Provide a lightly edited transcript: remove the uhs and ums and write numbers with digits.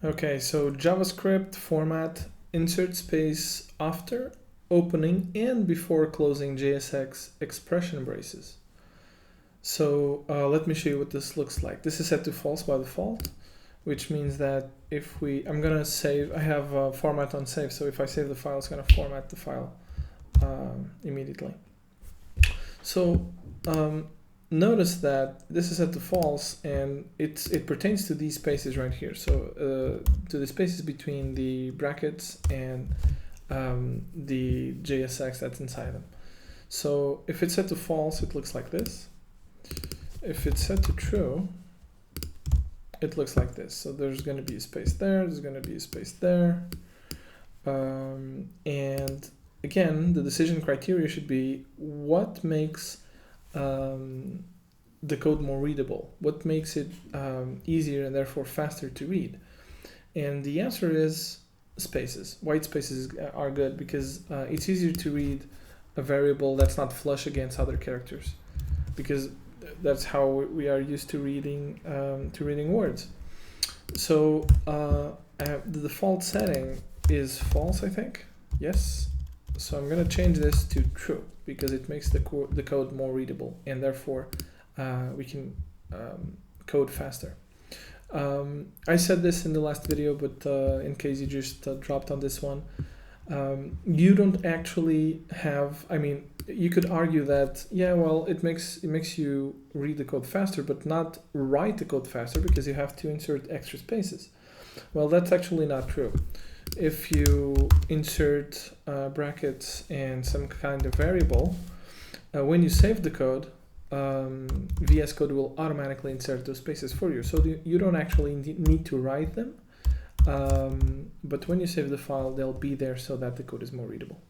Okay, so JavaScript format insert space after opening and before closing JSX expression braces. So let me show you what this looks like. This is set to false by default, which means that if I'm gonna save, I have a format on save, so if I save the file, it's gonna format the file immediately. So notice that this is set to false, and it pertains to these spaces right here. So to the spaces between the brackets and the JSX that's inside them. So if it's set to false, it looks like this. If it's set to true, it looks like this. So there's going to be a space there, there's going to be a space there. And again, the decision criteria should be what makes the code more readable? What makes it easier and therefore faster to read? And the answer is spaces. White spaces are good because it's easier to read a variable that's not flush against other characters, because that's how we are used to reading words. So the default setting is false, I think. Yes. So I'm going to change this to true because it makes the code more readable, and therefore we can code faster. I said this in the last video, but in case you just dropped on this one, you don't actually have, I mean, you could argue that, yeah, well, it makes you read the code faster, but not write the code faster because you have to insert extra spaces. Well, that's actually not true. If you insert brackets and some kind of variable, when you save the code, VS Code will automatically insert those spaces for you. So you don't actually need to write them, but when you save the file, they'll be there so that the code is more readable.